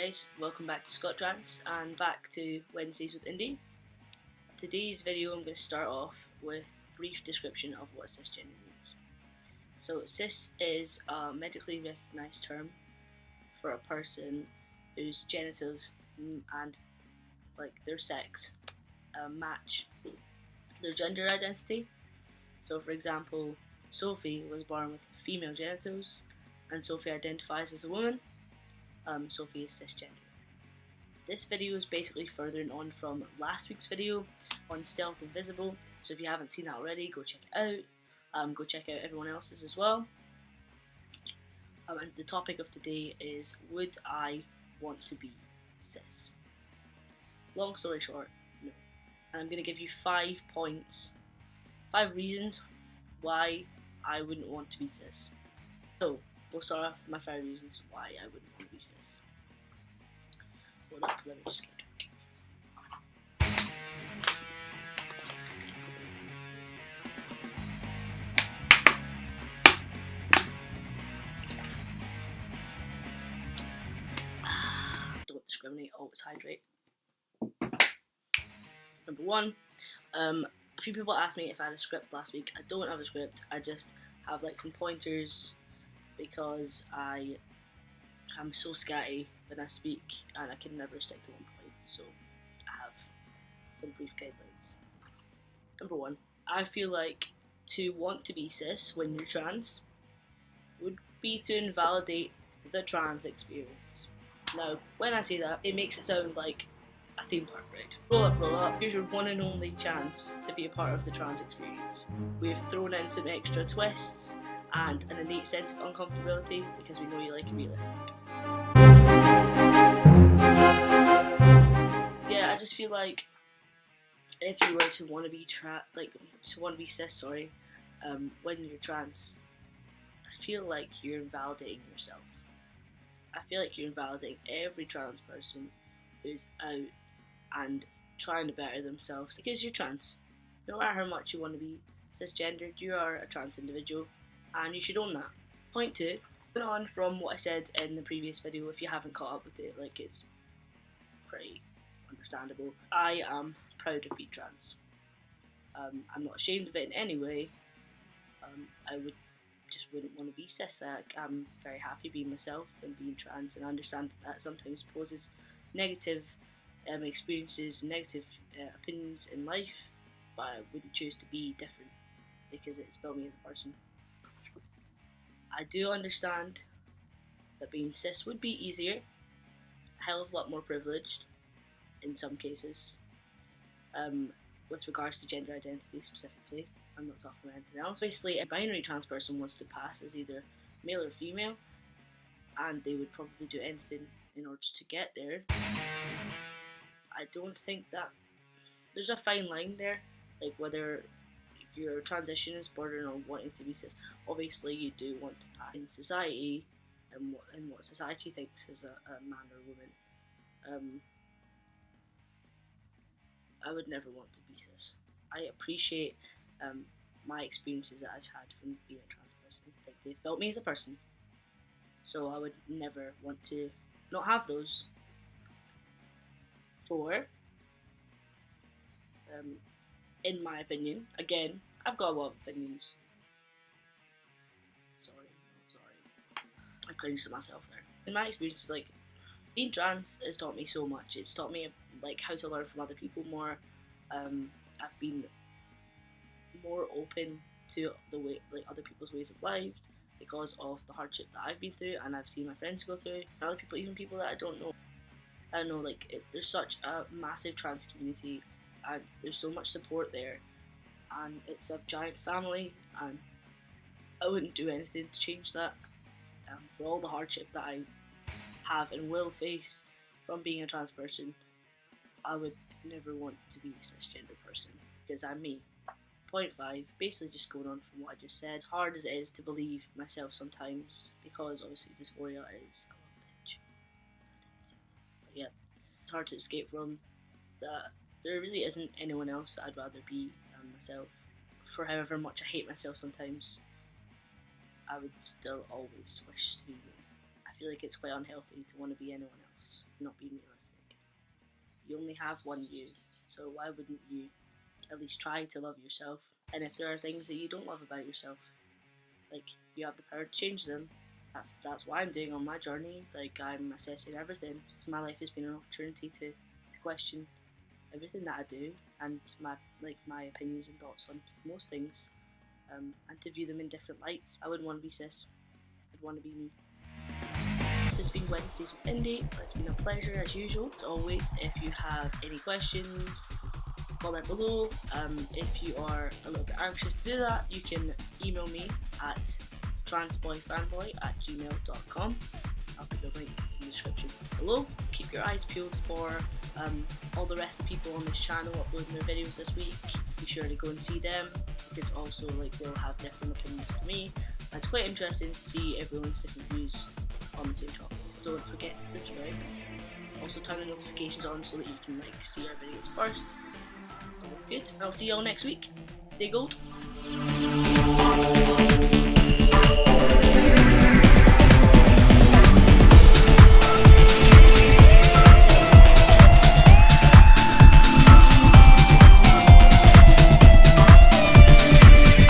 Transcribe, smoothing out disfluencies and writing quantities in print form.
guys, welcome back to Scott Trans and back to Wednesdays with Indy. Today's video I'm going to start off with a brief description of what cisgender means. So cis is a medically recognised term for a person whose genitals and their sex match their gender identity. So for example, Sophie was born with female genitals and Sophie identifies as a woman. Sophie is cisgender. This video is basically furthering on from last week's video on Stealth Invisible, so if you haven't seen that already, go check it out. Go check out everyone else's as well. And the topic of today is, would I want to be cis? Long story short, no. And I'm going to give you 5 points, 5 reasons why I wouldn't want to be cis. So, we'll start off with my 5 reasons why I wouldn't want to be cis. Hold up, let me just get a drink. Don't discriminate, always hydrate. Number 1, a few people asked me if I had a script last week. I don't have a script, I just have some pointers because I am so scatty when I speak and I can never stick to one point, so I have some brief guidelines. Number 1, I feel like to want to be cis when you're trans would be to invalidate the trans experience. Now, when I say that, it makes it sound like a theme park ride. Roll up, here's your one and only chance to be a part of the trans experience. We've thrown in some extra twists and an innate sense of uncomfortability because we know you like it realistic. Yeah, I just feel like if you were to want to be cis, when you're trans, I feel like you're invalidating yourself. I feel like you're invalidating every trans person who's out and trying to better themselves because you're trans. No matter how much you want to be cisgendered, you are a trans individual and you should own that. Point 2, going on from what I said in the previous video, if you haven't caught up with it, it's pretty understandable. I am proud of being trans. I'm not ashamed of it in any way. I wouldn't want to be cis. I'm very happy being myself and being trans, and I understand that sometimes poses negative experiences, negative opinions in life, but I wouldn't choose to be different because it's built me as a person. I do understand that being cis would be easier, a hell of a lot more privileged in some cases, with regards to gender identity specifically. I'm not talking about anything else. Basically, a binary trans person wants to pass as either male or female, and they would probably do anything in order to get there. I don't think that there's a fine line there, whether your transition is bordering on wanting to be cis. Obviously, you do want to pass in society and what society thinks is a man or woman. I would never want to be cis. I appreciate my experiences that I've had from being a trans person. They've built me as a person, so I would never want to not have those. 4, in my opinion, again, I've got a lot of opinions. Sorry. I cringed at myself there. In my experience, being trans has taught me so much. It's taught me how to learn from other people more. I've been more open to the way other people's ways of life because of the hardship that I've been through and I've seen my friends go through, and other people, even people that I don't know. I don't know, there's such a massive trans community and there's so much support there, and it's a giant family, and I wouldn't do anything to change that. For all the hardship that I have and will face from being a trans person, I would never want to be a cisgender person because I'm me. Point 5, basically just going on from what I just said, as hard as it is to believe myself sometimes, because obviously dysphoria is a little bitch. But yeah, it's hard to escape from that. There really isn't anyone else that I'd rather be than myself. For however much I hate myself sometimes, I would still always wish to be me. I feel like it's quite unhealthy to want to be anyone else, not being realistic. You only have one you, so why wouldn't you at least try to love yourself? And if there are things that you don't love about yourself, like, you have the power to change them. That's what I'm doing on my journey. Like, I'm assessing everything. My life has been an opportunity to question everything that I do, and my opinions and thoughts on most things, and to view them in different lights. I wouldn't want to be cis. I'd want to be me. This has been Wednesdays with Indy. It's been a pleasure as usual. As always, if you have any questions, comment below. If you are a little bit anxious to do that, you can email me at TransboyFanboy@gmail.com. I'll put the link in the description below. Keep your eyes peeled for all the rest of the people on this channel uploading their videos this week. Be sure to go and see them, because also, like, they'll have different opinions to me. And it's quite interesting to see everyone's different views on the same topics. Don't forget to subscribe. Also turn the notifications on so that you can, like, see our videos first. So that's good. I'll see you all next week. Stay gold.